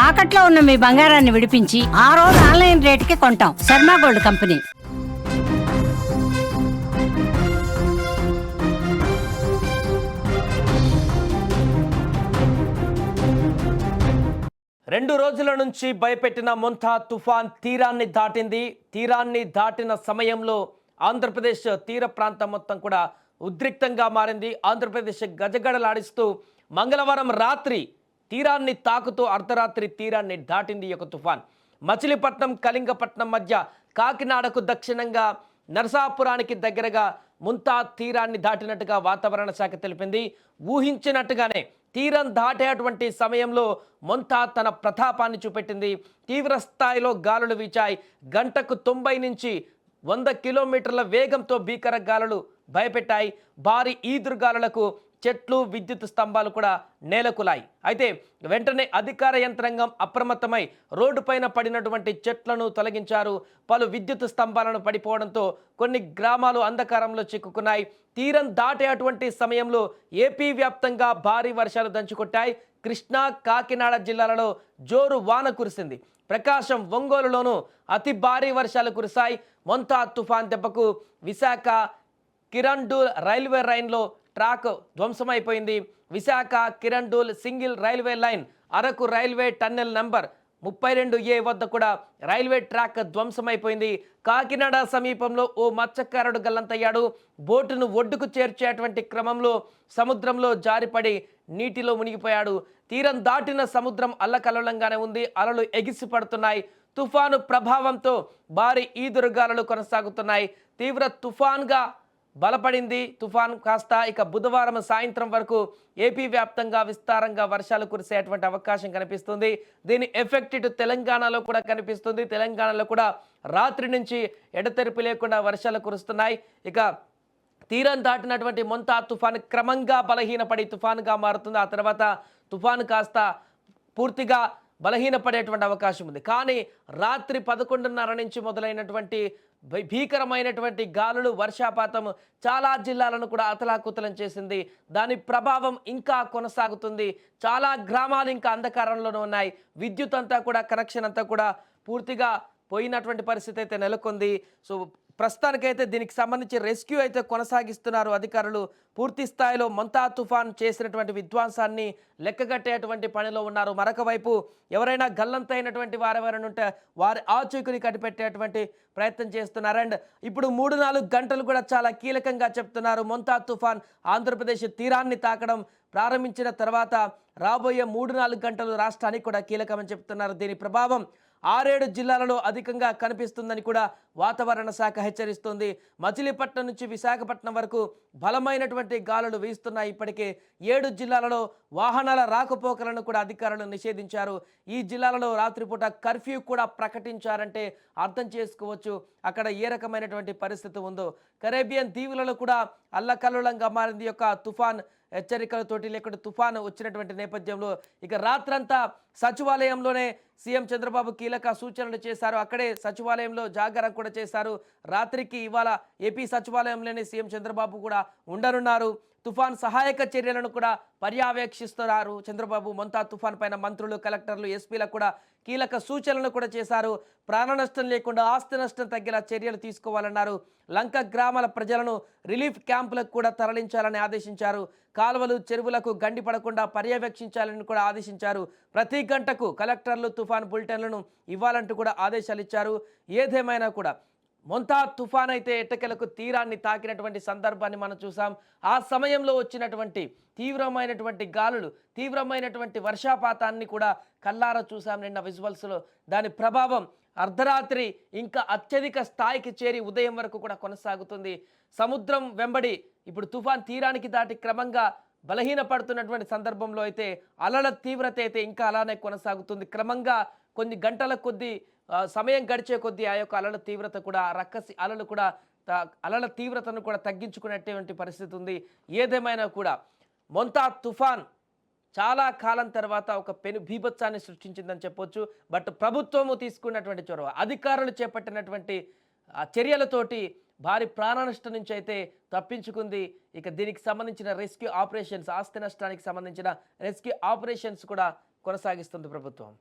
తాకట్లో ఉన్న మీ బంగారాన్ని విడిపించి ఆ రోజు ఆన్లైన్ రేటుకి కొంటాం. Sharma gold company. రెండు రోజుల నుంచి భయపెట్టిన మొంతా తుఫాన్ తీరాన్ని దాటింది. తీరాన్ని దాటిన సమయంలో ఆంధ్రప్రదేశ్ తీర ప్రాంతం మొత్తం కూడా ఉద్రిక్తంగా మారింది. ఆంధ్రప్రదేశ్ గజగడలాడిస్తూ మంగళవారం రాత్రి తీరాన్ని తాకుతూ అర్ధరాత్రి తీరాన్ని దాటింది ఈ యొక్క తుఫాన్. మచిలీపట్నం కళింగపట్నం మధ్య కాకినాడకు దక్షిణంగా నరసాపురానికి దగ్గరగా ముంతా తీరాన్ని దాటినట్టుగా వాతావరణ శాఖ తెలిపింది. ఊహించినట్టుగానే తీరం దాటేటువంటి సమయంలో మొంతా తన ప్రతాపాన్ని చూపెట్టింది. తీవ్ర స్థాయిలో గాలులు వీచాయి. గంటకు 90 నుంచి 100 కిలోమీటర్ల వేగంతో భీకర గాలులు భయపెట్టాయి. భారీ ఈదురుగాలులకు చెట్లు విద్యుత్ స్తంభాలు కూడా నేలకులాయి. అయితే వెంటనే అధికార యంత్రాంగం అప్రమత్తమై రోడ్డుపైన పడినటువంటి చెట్లను తొలగించారు. పలు విద్యుత్ స్తంభాలను పడిపోవడంతో కొన్ని గ్రామాలు అంధకారంలో చిక్కుకున్నాయి. తీరం దాటేటువంటి సమయంలో ఏపీ వ్యాప్తంగా భారీ వర్షాలు దంచుకొట్టాయి. కృష్ణా, కాకినాడ జిల్లాలలో జోరు వాన కురిసింది. ప్రకాశం, ఒంగోలులోనూ అతి భారీ వర్షాలు కురిశాయి. మొంతా తుఫాన్ దెబ్బకు విశాఖ కిరండూల్ రైల్వే లైన్లో ట్రాక్ ధ్వంసమైపోయింది. Visakha Kirandul single railway line, Araku railway tunnel number 32A వద్ద కూడా రైల్వే ట్రాక్ ధ్వంసమైపోయింది. కాకినాడ సమీపంలో ఓ మత్స్యకారుడు గల్లంతయ్యాడు. బోటును ఒడ్డుకు చేర్చేటువంటి క్రమంలో సముద్రంలో జారిపడి నీటిలో మునిగిపోయాడు. తీరం దాటిన సముద్రం అల్లకల్లోలంగానే ఉంది. అలలు ఎగిసి పడుతున్నాయి. తుఫాను ప్రభావంతో భారీ ఈదురుగాలులు కొనసాగుతున్నాయి. తీవ్ర తుఫాన్గా బలపడింది తుఫాన్ కాస్త. ఇక బుధవారం సాయంత్రం వరకు ఏపీ వ్యాప్తంగా విస్తారంగా వర్షాలు కురిసేటువంటి అవకాశం కనిపిస్తుంది. దీని ఎఫెక్ట్ ఇటు తెలంగాణలో కూడా కనిపిస్తుంది. తెలంగాణలో కూడా రాత్రి నుంచి ఎడతెరిపి లేకుండా వర్షాలు కురుస్తున్నాయి. ఇక తీరం దాటినటువంటి మొంతా తుఫాన్ క్రమంగా బలహీనపడి తుఫాన్గా మారుతుంది. ఆ తర్వాత తుఫాను కాస్త పూర్తిగా బలహీనపడేటువంటి అవకాశం ఉంది. కానీ రాత్రి 11:30 నుంచి మొదలైనటువంటి భీకరమైనటువంటి గాలులు, వర్షపాతం చాలా జిల్లాలను కూడా అతలాకుతలం చేసింది. దాని ప్రభావం ఇంకా కొనసాగుతుంది. చాలా గ్రామాలు ఇంకా అంధకారంలోనే ఉన్నాయి. విద్యుత్ అంతా కూడా, కనెక్షన్ అంతా కూడా పూర్తిగా పోయినటువంటి పరిస్థితి అయితే నెలకొంది. సో ప్రస్తుతానికైతే దీనికి సంబంధించి రెస్క్యూ అయితే కొనసాగిస్తున్నారు అధికారులు. పూర్తి స్థాయిలో మొంతా తుఫాన్ చేసినటువంటి విధ్వంసాన్ని లెక్కగట్టేటువంటి పనిలో ఉన్నారు. మరొక వైపు ఎవరైనా గల్లంతైనటువంటి వారెవరైనా ఉంటే వారి ఆచూకుని కనిపెట్టేటువంటి ప్రయత్నం చేస్తున్నారు. అండ్ ఇప్పుడు 3-4 గంటలు కూడా చాలా కీలకంగా చెప్తున్నారు. మొంతా తుఫాన్ ఆంధ్రప్రదేశ్ తీరాన్ని తాకడం ప్రారంభించిన తర్వాత రాబోయే 3-4 గంటలు రాష్ట్రానికి కూడా కీలకమని చెప్తున్నారు. దీని ప్రభావం 6-7 జిల్లాలలో అధికంగా కనిపిస్తుందని కూడా వాతావరణ శాఖ హెచ్చరిస్తుంది. మచిలీపట్నం నుంచి విశాఖపట్నం వరకు బలమైనటువంటి గాలులు వీస్తున్నాయి. ఇప్పటికే 7 జిల్లాలలో వాహనాల రాకపోకలను కూడా అధికారులు నిషేధించారు. ఈ జిల్లాలలో రాత్రిపూట కర్ఫ్యూ కూడా ప్రకటించారంటే అర్థం చేసుకోవచ్చు అక్కడ ఏ రకమైనటువంటి పరిస్థితి ఉందో. కరేబియన్ దీవులలో కూడా అల్లకల్లోలంగా మారింది యొక్క తుఫాన్ హెచ్చరికలతోటి, లేకుంటే తుఫాను వచ్చినటువంటి నేపథ్యంలో ఇక రాత్రంతా సచివాలయంలోనే సీఎం చంద్రబాబు కీలక సూచనలు చేశారు. అక్కడే సచివాలయంలో జాగరణ కూడా చేశారు. రాత్రికి ఇవాళ ఏపీ సచివాలయంలోనే సీఎం చంద్రబాబు కూడా ఉండనున్నారు. తుఫాన్ సహాయక చర్యలను కూడా పర్యవేక్షిస్తున్నారు చంద్రబాబు. మొంతా తుఫాన్ పైన మంత్రులు, కలెక్టర్లు, ఎస్పీలకు కూడా కీలక సూచనలు కూడా చేశారు. ప్రాణ నష్టం లేకుండా ఆస్తి నష్టం తగ్గేలా చర్యలు తీసుకోవాలన్నారు. లంక గ్రామాల ప్రజలను రిలీఫ్ క్యాంపులకు కూడా తరలించాలని ఆదేశించారు. కాలువలు, చెరువులకు గండి పడకుండా పర్యవేక్షించాలని కూడా ఆదేశించారు. ప్రతి గంటకు కలెక్టర్లు తుఫాన్ బులెటిన్లను ఇవ్వాలంటూ కూడా ఆదేశాలు ఇచ్చారు. ఏదేమైనా కూడా మొంతా తుఫాన్ అయితే ఎట్టకేలకు తీరాన్ని తాకినటువంటి సందర్భాన్ని మనం చూసాం. ఆ సమయంలో వచ్చినటువంటి తీవ్రమైనటువంటి గాలులు, తీవ్రమైనటువంటి వర్షపాతాన్ని కూడా కల్లారా చూసాం నిన్న విజువల్స్లో. దాని ప్రభావం అర్ధరాత్రి ఇంకా అత్యధిక స్థాయికి చేరి ఉదయం వరకు కూడా కొనసాగుతుంది. సముద్రం వెంబడి ఇప్పుడు తుఫాన్ తీరానికి దాటి క్రమంగా బలహీనపడుతున్నటువంటి సందర్భంలో అయితే అలల తీవ్రత అయితే ఇంకా అలానే కొనసాగుతుంది. క్రమంగా కొన్ని గంటల కొద్దీ సమయం గడిచే కొద్దీ ఆ యొక్క అలల తీవ్రత కూడా, రక్కసి అలలు కూడా అలల తీవ్రతను కూడా తగ్గించుకునేటువంటి పరిస్థితి ఉంది. ఏదేమైనా కూడా మొంతా తుఫాన్ చాలా కాలం తర్వాత ఒక పెను బీభత్సాన్ని సృష్టించిందని చెప్పొచ్చు. బట్ ప్రభుత్వము తీసుకున్నటువంటి చొరవ, అధికారులు చేపట్టినటువంటి చర్యలతోటి భారీ ప్రాణ నష్టం నుంచి అయితే తప్పించుకుంది. ఇక దీనికి సంబంధించిన రెస్క్యూ ఆపరేషన్స్, ఆస్తి నష్టానికి సంబంధించిన రెస్క్యూ ఆపరేషన్స్ కూడా కొనసాగిస్తుంది ప్రభుత్వం.